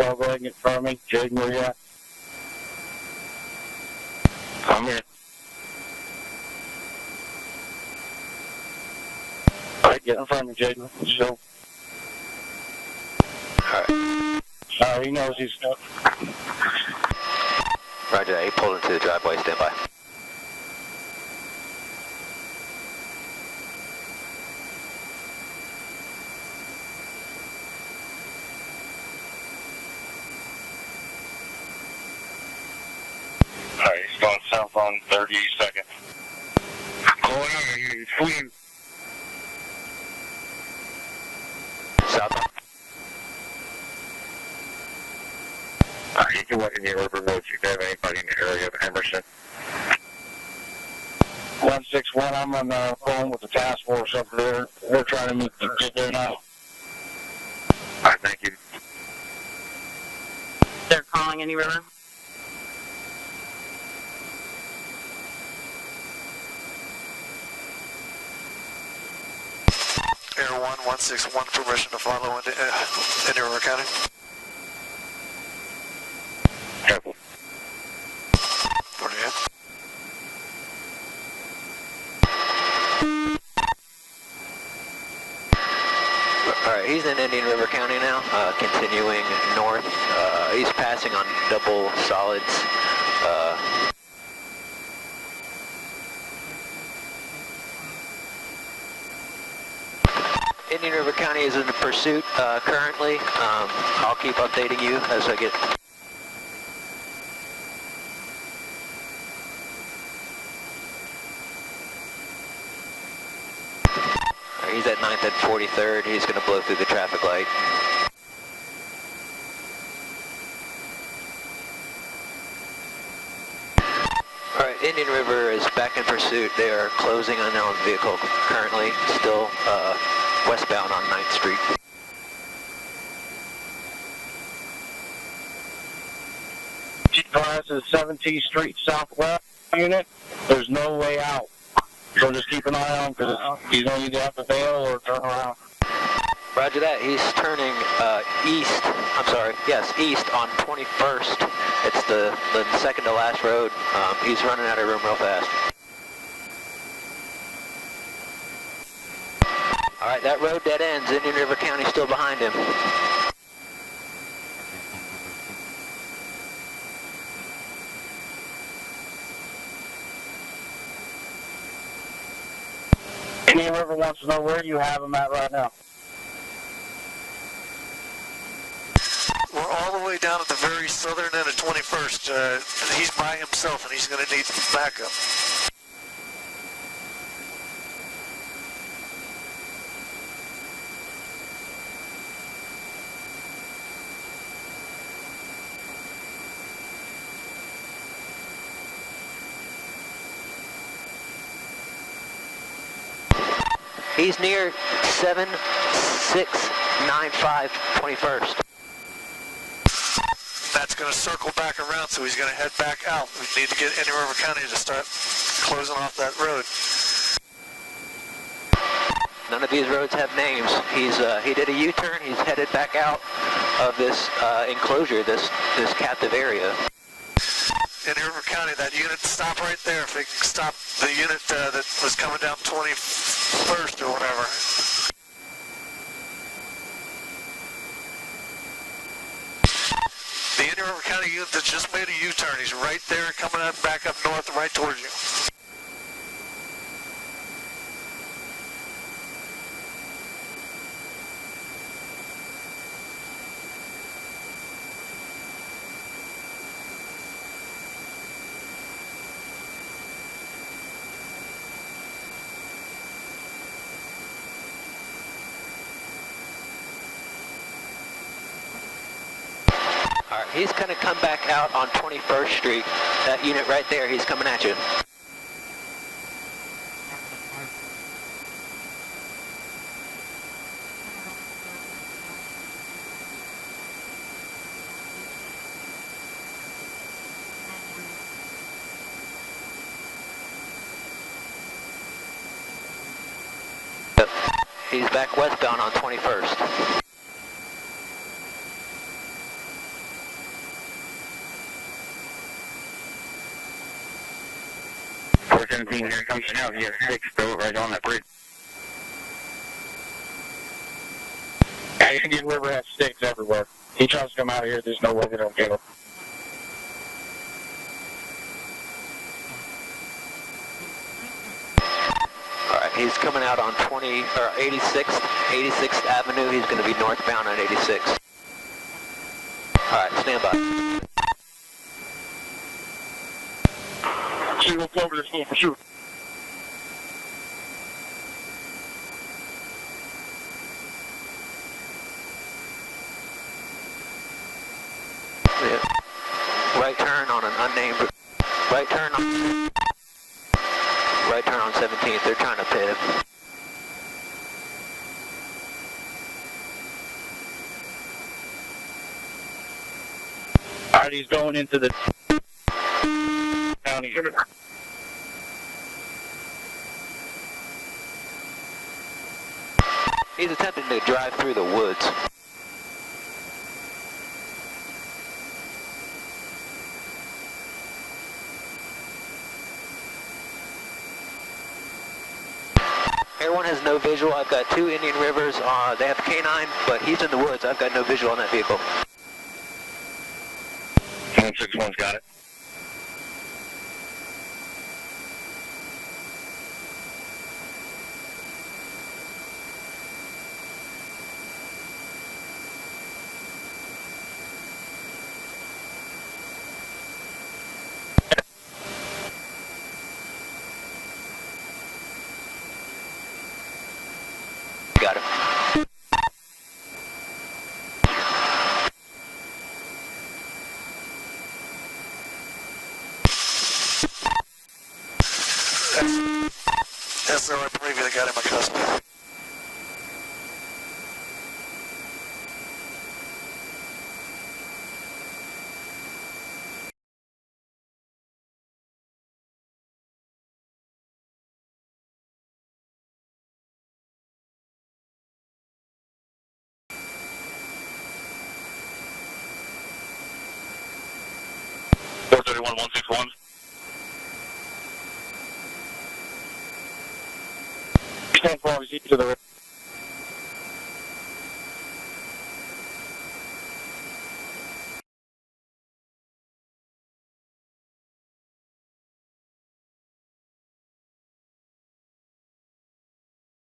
412, go ahead and get in front of me. Jaden, where you at? I'm here. Alright, get in front of me, Jaden. So. Alright. He knows he's stuck. Roger that. He pulled into the driveway. Stand by. Alright, he's going south on 32nd. Going over, he's fleeing. South. Alright, you can look in your river road if you have anybody in the area of Emerson. 161, I'm on the phone with the task force up there. We're trying to get there now. Alright, thank you. They're calling any river? Air 161, permission to follow into River County. Careful. 48. Alright, he's in Indian River County now, continuing north. He's passing on double solids. Indian River County is in pursuit currently. I'll keep updating you as I get... He's at 9th and 43rd. He's going to blow through the traffic light. Alright, Indian River is back in pursuit. They are closing on their own vehicle currently, still westbound on 9th Street. G-Class is 17th Street Southwest unit. There's no way out. So just keep an eye on because he's going to either have to bail or turn around. Roger that. He's turning east. I'm sorry. Yes, east on 21st. It's the second to last road. He's running out of room real fast. All right, that road dead ends. Indian River County still behind him. Indian River wants to know where you have him at right now. We're all the way down at the very southern end of 21st. He's by himself and he's going to need backup. He's near 7695 21st. That's going to circle back around, so he's going to head back out. We need to get Indian River County to start closing off that road. None of these roads have names. He did a U-turn. He's headed back out of this enclosure, this captive area. Indian River County, that unit, stop right there. If they can stop the unit that was coming down 21st or whatever. The Indian River County unit that just made a U-turn, he's right there coming up, back up north, right towards you. All right, he's going to come back out on 21st Street. That unit right there, he's coming at you. Yep. He's back westbound on 21st. 17 here comes now. You have 6 still right on that bridge. Yeah, Indian River has 6 everywhere. He tries to come out of here, there's no way they don't get him. Alright, he's coming out on 86th Avenue. He's going to be northbound on 86. Alright, stand by. She will cover this fool for sure. Yeah. Right turn on an unnamed. Right turn on 17th. They're trying to pit him. Alright, he's going into the county. He's attempting to drive through the woods. Everyone has no visual. I've got 2 Indian Rivers. They have a K9, but he's in the woods. I've got no visual on that vehicle. 161's got it. Got him. Yes, sir, I believe they got him in custody. One 161. Stand for, to the